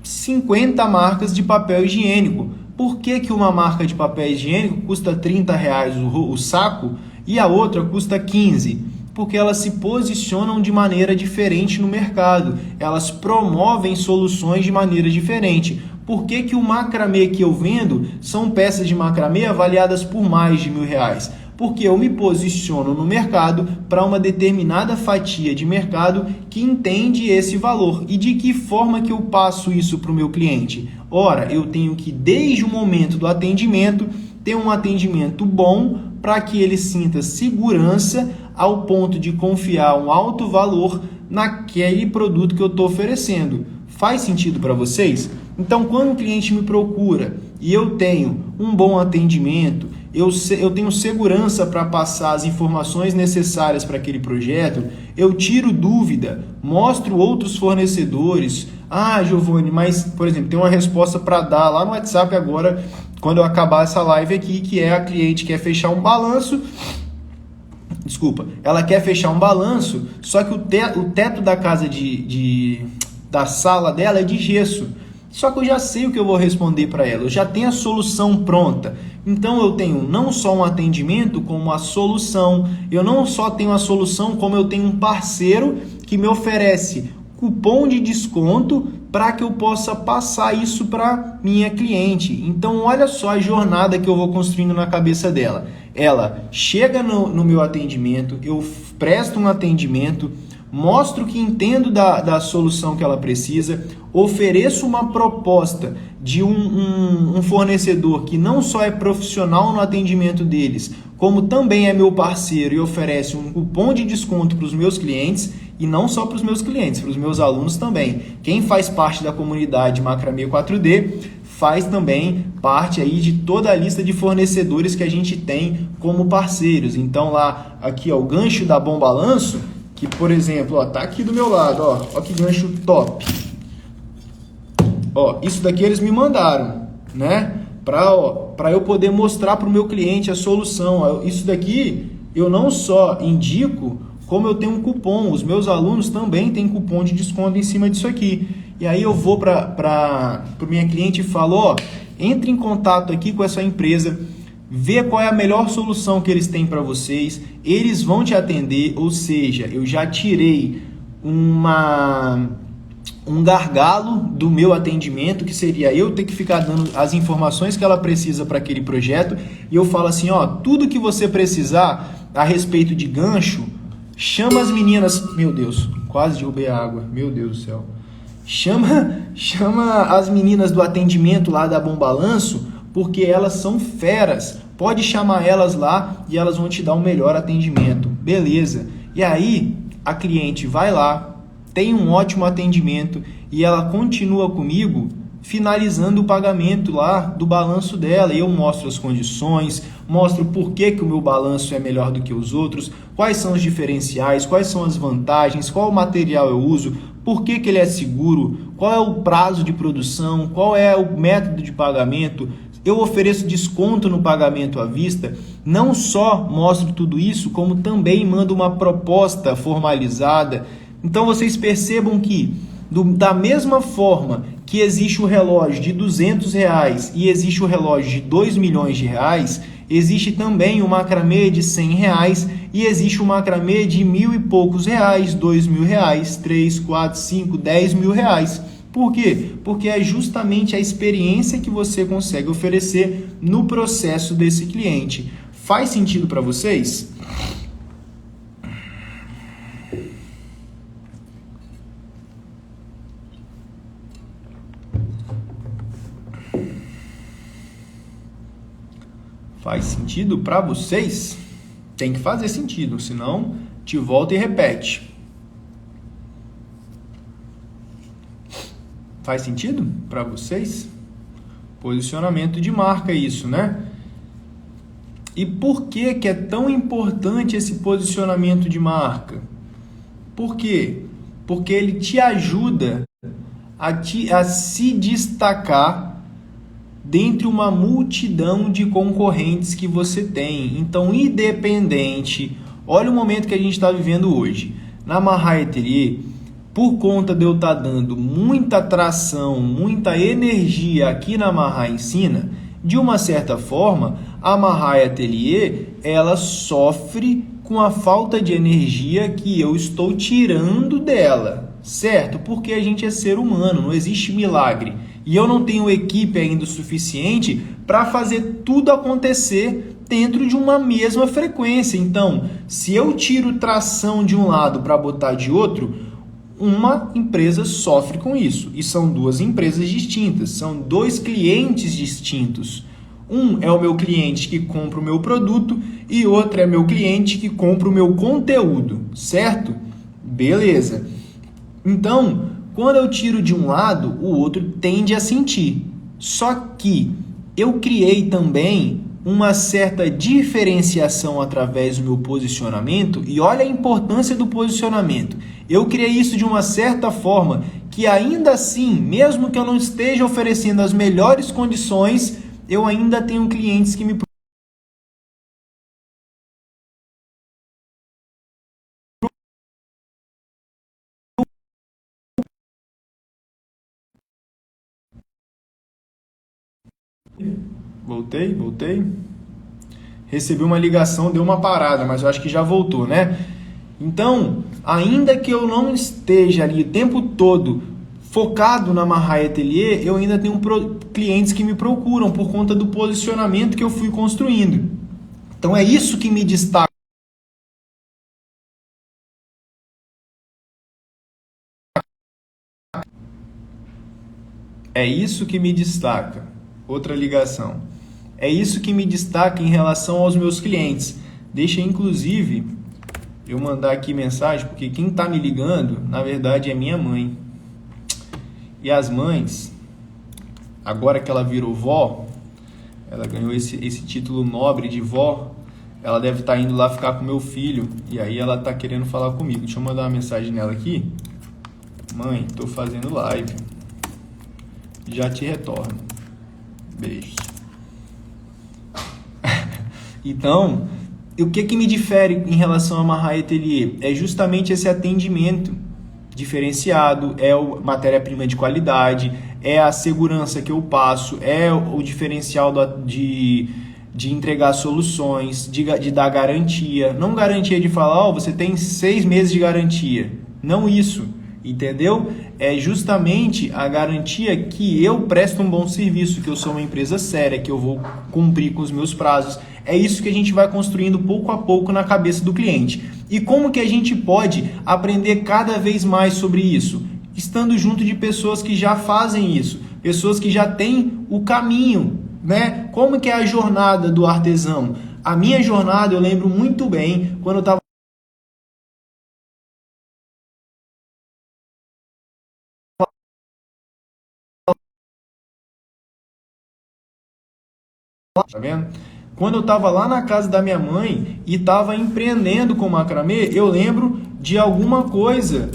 50 marcas de papel higiênico. Por que uma marca de papel higiênico custa R$30 o saco e a outra custa 15? Porque elas se posicionam de maneira diferente no mercado. Elas promovem soluções de maneira diferente. Por que o macramê que eu vendo são peças de macramê avaliadas por mais de R$1.000? Porque eu me posiciono no mercado para uma determinada fatia de mercado que entende esse valor. E de que forma que eu passo isso para o meu cliente? Ora, eu tenho que, desde o momento do atendimento, ter um atendimento bom para que ele sinta segurança ao ponto de confiar um alto valor naquele produto que eu estou oferecendo. Faz sentido para vocês? Então, quando o cliente me procura e eu tenho um bom atendimento, eu tenho segurança para passar as informações necessárias para aquele projeto, eu tiro dúvida, mostro outros fornecedores. Ah, Giovanni, mas, por exemplo, tem uma resposta para dar lá no WhatsApp agora, quando eu acabar essa live aqui, que é a cliente quer fechar um balanço. Desculpa, ela quer fechar um balanço, só que o teto da casa da sala dela é de gesso. Só que eu já sei o que eu vou responder para ela, eu já tenho a solução pronta. Então eu tenho não só um atendimento, como a solução. Eu não só tenho a solução, como eu tenho um parceiro que me oferece cupom de desconto para que eu possa passar isso para minha cliente. Então olha só a jornada que eu vou construindo na cabeça dela. Ela chega no meu atendimento, eu presto um atendimento, mostro que entendo da solução que ela precisa, ofereço uma proposta de um fornecedor que não só é profissional no atendimento deles, como também é meu parceiro e oferece um cupom de desconto para os meus clientes, e não só para os meus clientes, para os meus alunos também. Quem faz parte da comunidade Macramê 4D faz também parte aí de toda a lista de fornecedores que a gente tem como parceiros. Então lá, aqui ó, o gancho da Bom Balanço, que por exemplo, ó, tá aqui do meu lado, ó que gancho top. Ó, isso daqui eles me mandaram, né? Para para eu poder mostrar para o meu cliente a solução. Isso daqui eu não só indico, como eu tenho um cupom. Os meus alunos também têm cupom de desconto em cima disso aqui. E aí eu vou para o minha cliente e falo, ó, entre em contato aqui com essa empresa, vê qual é a melhor solução que eles têm para vocês, eles vão te atender, ou seja, eu já tirei um gargalo do meu atendimento, que seria eu ter que ficar dando as informações que ela precisa para aquele projeto, e eu falo assim, ó, tudo que você precisar a respeito de gancho, chama as meninas, meu Deus, quase derrubei a água, meu Deus do céu, chama as meninas do atendimento lá da Bom Balanço, porque elas são feras, pode chamar elas lá e elas vão te dar um melhor atendimento, beleza? E aí a cliente vai lá, tem um ótimo atendimento e ela continua comigo finalizando o pagamento lá do balanço dela. Eu mostro as condições, mostro por que o meu balanço é melhor do que os outros, quais são os diferenciais, quais são as vantagens, qual material eu uso, por que ele é seguro, qual é o prazo de produção, qual é o método de pagamento. Eu ofereço desconto no pagamento à vista. Não só mostro tudo isso, como também mando uma proposta formalizada. Então vocês percebam que da mesma forma que existe o relógio de R$200 e existe o relógio de R$2 milhões, existe também o macramê de R$100 e existe o macramê de R$1.000 e poucos, R$2.000, 3, 4, 5, R$10.000. Por quê? Porque é justamente a experiência que você consegue oferecer no processo desse cliente. Faz sentido para vocês? Faz sentido para vocês? Tem que fazer sentido, senão te volta e repete. Faz sentido para vocês? Posicionamento de marca, isso, né? E por que é tão importante esse posicionamento de marca? Por quê? Porque ele te ajuda a se destacar dentre uma multidão de concorrentes que você tem. Então, independente, olha o momento que a gente está vivendo hoje. Na Marrae Atelier, por conta de eu estar dando muita atração, muita energia aqui na Marrae Ensina, de uma certa forma, a Marrae Atelier, ela sofre com a falta de energia que eu estou tirando dela, certo? Porque a gente é ser humano, não existe milagre. E eu não tenho equipe ainda o suficiente para fazer tudo acontecer dentro de uma mesma frequência. Então, se eu tiro tração de um lado para botar de outro, uma empresa sofre com isso. E são duas empresas distintas, são dois clientes distintos. Um é o meu cliente que compra o meu produto e outro é meu cliente que compra o meu conteúdo, certo? Beleza. Então, quando eu tiro de um lado, o outro tende a sentir. Só que eu criei também uma certa diferenciação através do meu posicionamento, e olha a importância do posicionamento. Eu criei isso de uma certa forma que ainda assim, mesmo que eu não esteja oferecendo as melhores condições, eu ainda tenho clientes que me Voltei. Recebi uma ligação, deu uma parada, mas eu acho que já voltou, né? Então, ainda que eu não esteja ali o tempo todo focado na Marrae Atelier, eu ainda tenho clientes que me procuram por conta do posicionamento que eu fui construindo. Então, é isso que me destaca. É isso que me destaca. Outra ligação. É isso que me destaca em relação aos meus clientes. Deixa, inclusive, eu mandar aqui mensagem, porque quem está me ligando, na verdade, é minha mãe. E as mães, agora que ela virou vó, ela ganhou esse título nobre de vó, ela deve estar indo lá ficar com meu filho, e aí ela está querendo falar comigo. Deixa eu mandar uma mensagem nela aqui. Mãe, estou fazendo live. Já te retorno. Beijos. Então, o que me difere em relação a Marrai Atelier? É justamente esse atendimento diferenciado, é a matéria-prima de qualidade, é a segurança que eu passo, é o diferencial de entregar soluções, de dar garantia. Não garantia de falar, você tem 6 meses de garantia. Não isso, entendeu? É justamente a garantia que eu presto um bom serviço, que eu sou uma empresa séria, que eu vou cumprir com os meus prazos. É isso que a gente vai construindo pouco a pouco na cabeça do cliente. E como que a gente pode aprender cada vez mais sobre isso? Estando junto de pessoas que já fazem isso, pessoas que já têm o caminho, né? Como que é a jornada do artesão? A minha jornada eu lembro muito bem quando eu estava... Tá vendo? Quando eu estava lá na casa da minha mãe e estava empreendendo com macramê, eu lembro de alguma coisa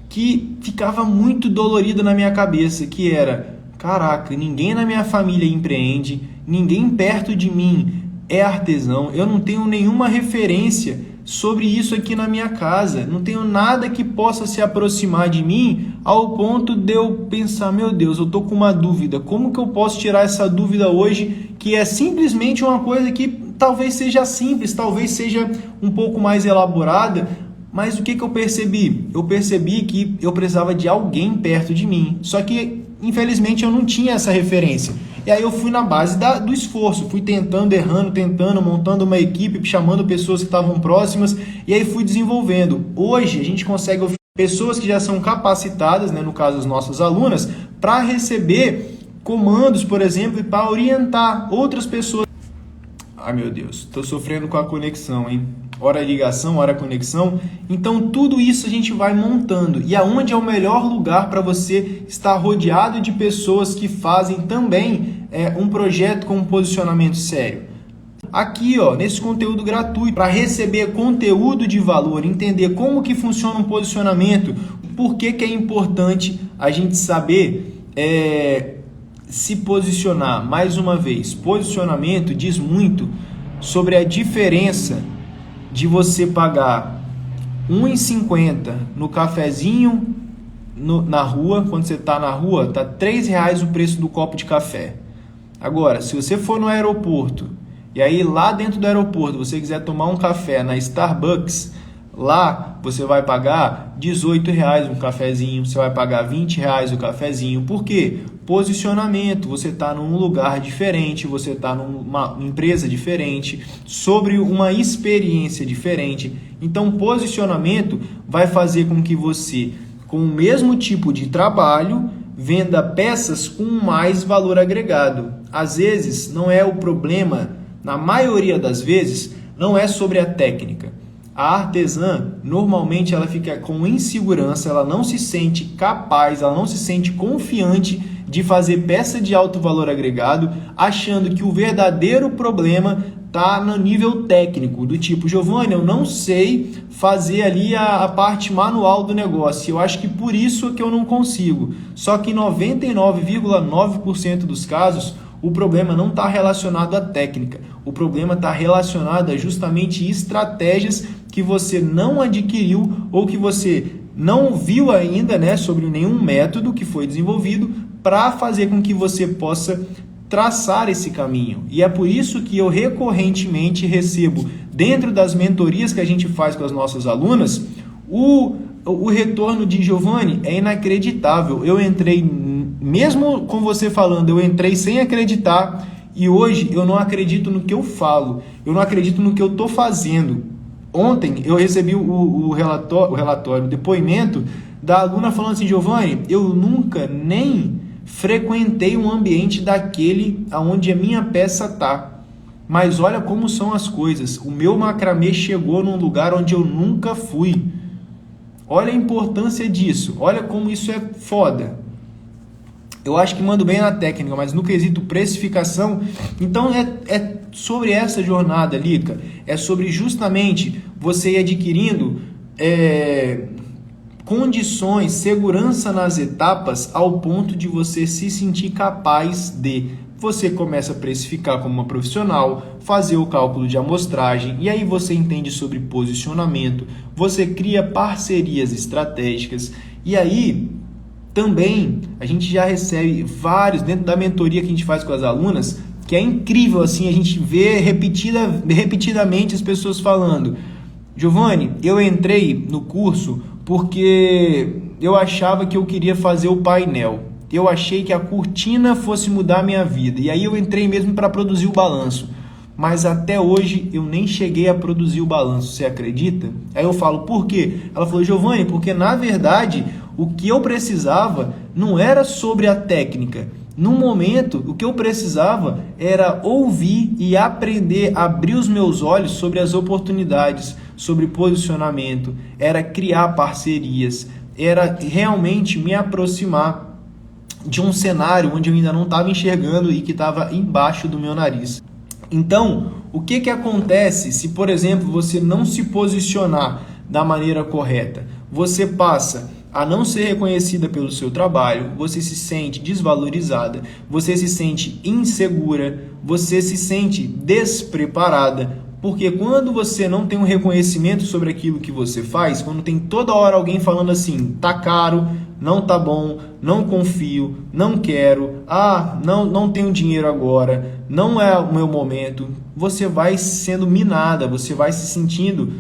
que ficava muito dolorido na minha cabeça, que era, caraca, ninguém na minha família empreende, ninguém perto de mim é artesão, eu não tenho nenhuma referência sobre isso aqui na minha casa, não tenho nada que possa se aproximar de mim ao ponto de eu pensar, meu Deus, eu tô com uma dúvida, como que eu posso tirar essa dúvida hoje, que é simplesmente uma coisa que talvez seja simples, talvez seja um pouco mais elaborada, mas o que eu percebi? Eu percebi que eu precisava de alguém perto de mim, só que infelizmente eu não tinha essa referência. E aí eu fui na base do esforço, fui tentando, errando, tentando, montando uma equipe, chamando pessoas que estavam próximas, e aí fui desenvolvendo. Hoje a gente consegue ouvir pessoas que já são capacitadas, né, no caso as nossas alunas, para receber comandos, por exemplo, e para orientar outras pessoas. Ai meu Deus, estou sofrendo com a conexão, hein? Hora ligação, hora conexão. Então tudo isso a gente vai montando. E aonde é o melhor lugar para você estar rodeado de pessoas que fazem também um projeto com um posicionamento sério? Aqui, ó, nesse conteúdo gratuito, para receber conteúdo de valor, entender como que funciona um posicionamento, por que é importante a gente saber se posicionar. Mais uma vez, posicionamento diz muito sobre a diferença de você pagar R$1,50 no cafezinho na rua, quando você está na rua, tá R$3 o preço do copo de café. Agora, se você for no aeroporto, e aí lá dentro do aeroporto você quiser tomar um café na Starbucks, lá você vai pagar R$18 um cafezinho, você vai pagar R$20 o cafezinho. Por quê? Posicionamento, você está num lugar diferente, você está numa empresa diferente, sobre uma experiência diferente. Então, posicionamento vai fazer com que você, com o mesmo tipo de trabalho, venda peças com mais valor agregado. Às vezes, não é o problema, na maioria das vezes, não é sobre a técnica. A artesã, normalmente, ela fica com insegurança, ela não se sente capaz, ela não se sente confiante de fazer peça de alto valor agregado, achando que o verdadeiro problema está no nível técnico, do tipo, Giovanni, eu não sei fazer ali a parte manual do negócio, eu acho que por isso que eu não consigo. Só que em 99,9% dos casos, o problema não está relacionado à técnica, o problema está relacionado a justamente estratégias que você não adquiriu ou que você não viu ainda, né, sobre nenhum método que foi desenvolvido para fazer com que você possa traçar esse caminho. E é por isso que eu recorrentemente recebo, dentro das mentorias que a gente faz com as nossas alunas, o retorno de Giovanni é inacreditável. Eu entrei, mesmo com você falando, eu entrei sem acreditar e hoje eu não acredito no que eu falo, eu não acredito no que eu estou fazendo. Ontem eu recebi o relatório, o depoimento da aluna falando assim, Giovanni, eu nunca nem frequentei um ambiente daquele onde a minha peça está. Mas olha como são as coisas. O meu macramê chegou num lugar onde eu nunca fui. Olha a importância disso. Olha como isso é foda. Eu acho que mando bem na técnica, mas no quesito precificação, então é sobre essa jornada, Lica. É sobre justamente você ir adquirindo condições, segurança nas etapas, ao ponto de você se sentir capaz de você começa a precificar como uma profissional, fazer o cálculo de amostragem, e aí você entende sobre posicionamento, você cria parcerias estratégicas, e aí também a gente já recebe vários, dentro da mentoria que a gente faz com as alunas, que é incrível, assim, a gente vê repetidamente as pessoas falando: Giovanni, eu entrei no curso porque eu achava que eu queria fazer o painel. Eu achei que a cortina fosse mudar a minha vida. E aí eu entrei mesmo para produzir o balanço. Mas até hoje eu nem cheguei a produzir o balanço, você acredita? Aí eu falo, por quê? Ela falou, Giovanni, porque na verdade o que eu precisava não era sobre a técnica. No momento, o que eu precisava era ouvir e aprender, abrir os meus olhos sobre as oportunidades, sobre posicionamento, era criar parcerias, era realmente me aproximar de um cenário onde eu ainda não estava enxergando e que estava embaixo do meu nariz. Então, o que acontece se, por exemplo, você não se posicionar da maneira correta? Você passa a não ser reconhecida pelo seu trabalho, você se sente desvalorizada, você se sente insegura, você se sente despreparada, porque quando você não tem um reconhecimento sobre aquilo que você faz, quando tem toda hora alguém falando assim, tá caro, não tá bom, não confio, não quero, não tenho dinheiro agora, não é o meu momento, você vai sendo minada, você vai se sentindo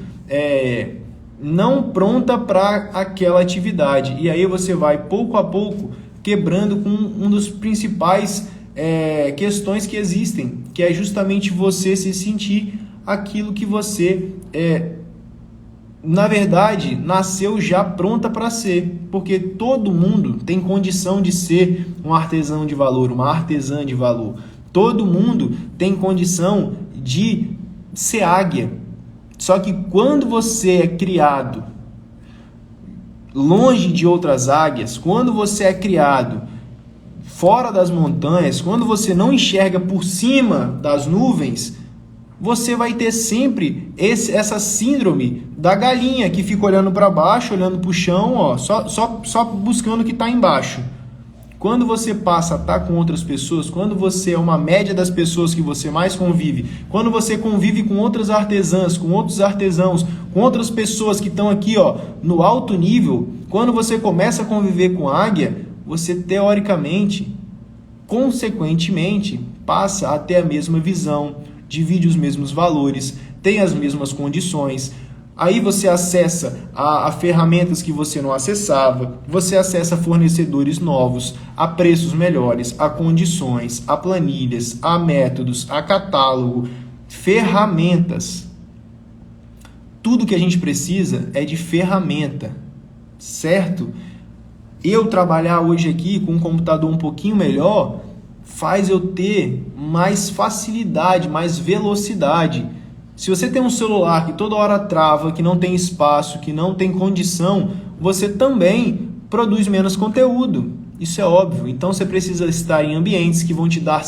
não pronta para aquela atividade. E aí você vai pouco a pouco quebrando com um dos principais questões que existem, que é justamente você se sentir aquilo que você na verdade, nasceu já pronta para ser, porque todo mundo tem condição de ser um artesão de valor, uma artesã de valor. Todo mundo tem condição de ser águia. Só que quando você é criado longe de outras águias, quando você é criado fora das montanhas, quando você não enxerga por cima das nuvens, você vai ter sempre essa síndrome da galinha que fica olhando para baixo, olhando para o chão, ó, só buscando o que está embaixo. Quando você passa a estar com outras pessoas, quando você é uma média das pessoas que você mais convive, quando você convive com outras artesãs, com outros artesãos, com outras pessoas que estão aqui ó, no alto nível, quando você começa a conviver com águia, você teoricamente, consequentemente, passa a ter a mesma visão, divide os mesmos valores, tem as mesmas condições. Aí você acessa a ferramentas que você não acessava, você acessa fornecedores novos, a preços melhores, a condições, a planilhas, a métodos, a catálogo, ferramentas. Tudo que a gente precisa é de ferramenta, certo? Eu trabalhar hoje aqui com um computador um pouquinho melhor faz eu ter mais facilidade, mais velocidade. Se você tem um celular que toda hora trava, que não tem espaço, que não tem condição, você também produz menos conteúdo. Isso é óbvio. Então você precisa estar em ambientes que vão te dar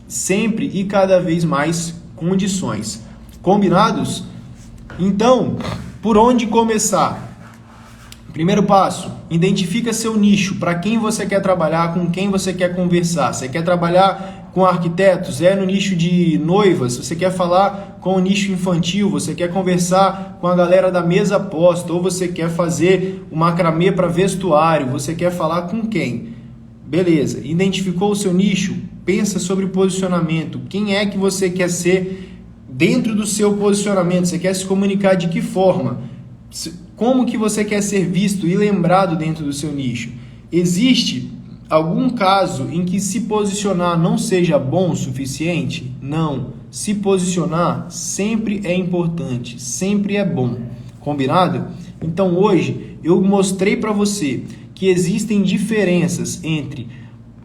sempre e cada vez mais condições. Combinados? Então, por onde começar? Primeiro passo, identifica seu nicho, para quem você quer trabalhar, com quem você quer conversar. Você quer trabalhar com arquitetos? É no nicho de noivas? Você quer falar com o nicho infantil? Você quer conversar com a galera da mesa posta? Ou você quer fazer o macramê para vestuário? Você quer falar com quem? Beleza, identificou o seu nicho? Pensa sobre posicionamento. Quem é que você quer ser dentro do seu posicionamento? Você quer se comunicar de que forma? Como que você quer ser visto e lembrado dentro do seu nicho? Existe algum caso em que se posicionar não seja bom o suficiente? Não. Se posicionar sempre é importante, sempre é bom. Combinado? Então hoje eu mostrei para você que existem diferenças entre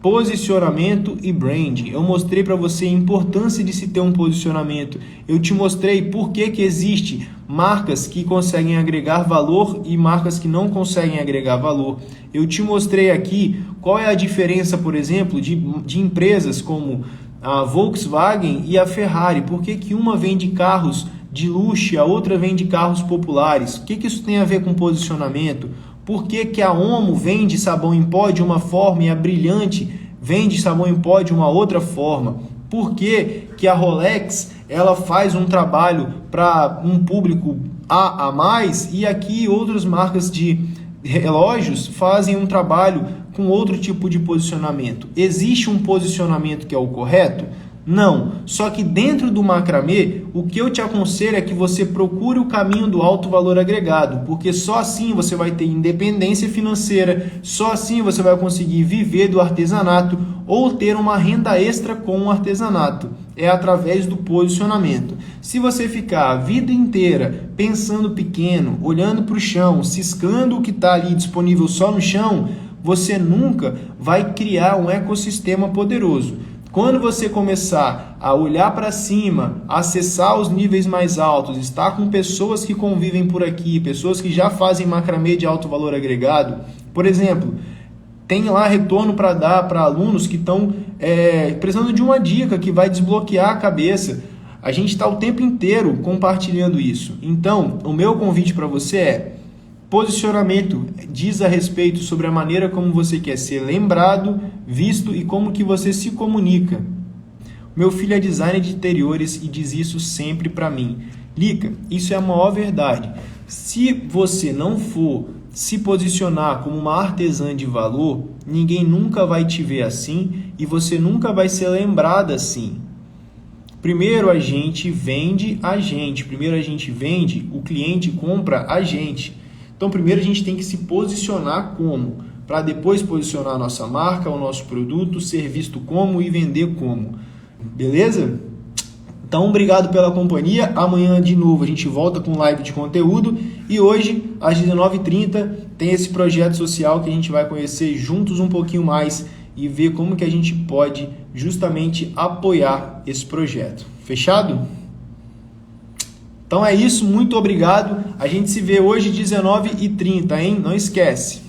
posicionamento e branding. Eu mostrei para você a importância de se ter um posicionamento. Eu te mostrei por que existe marcas que conseguem agregar valor e marcas que não conseguem agregar valor. Eu te mostrei aqui qual é a diferença, por exemplo, de empresas como a Volkswagen e a Ferrari. Por que uma vende carros de luxo e a outra vende carros populares? O que isso tem a ver com posicionamento? Por que que a Omo vende sabão em pó de uma forma e a Brilhante vende sabão em pó de uma outra forma? Por que que a Rolex ela faz um trabalho para um público a mais e aqui outras marcas de relógios fazem um trabalho com outro tipo de posicionamento? Existe um posicionamento que é o correto? Não, só que dentro do macramê, o que eu te aconselho é que você procure o caminho do alto valor agregado, porque só assim você vai ter independência financeira, só assim você vai conseguir viver do artesanato ou ter uma renda extra com o artesanato. É através do posicionamento. Se você ficar a vida inteira pensando pequeno, olhando para o chão, ciscando o que está ali disponível só no chão, você nunca vai criar um ecossistema poderoso. Quando você começar a olhar para cima, acessar os níveis mais altos, estar com pessoas que convivem por aqui, pessoas que já fazem macramê de alto valor agregado, por exemplo, tem lá retorno para dar para alunos que estão precisando de uma dica que vai desbloquear a cabeça. A gente está o tempo inteiro compartilhando isso. Então, o meu convite para você é: posicionamento diz a respeito sobre a maneira como você quer ser lembrado, visto e como que você se comunica. Meu filho é designer de interiores e diz isso sempre para mim. Lica, isso é a maior verdade. Se você não for se posicionar como uma artesã de valor, ninguém nunca vai te ver assim e você nunca vai ser lembrada assim. Primeiro a gente vende a gente, o cliente compra a gente. Então, primeiro a gente tem que se posicionar como, para depois posicionar a nossa marca, o nosso produto, ser visto como e vender como. Beleza? Então, obrigado pela companhia. Amanhã, de novo, a gente volta com live de conteúdo. E hoje, às 19h30, tem esse projeto social que a gente vai conhecer juntos um pouquinho mais e ver como que a gente pode justamente apoiar esse projeto. Fechado? Então é isso, muito obrigado. A gente se vê hoje 19h30, hein? Não esquece.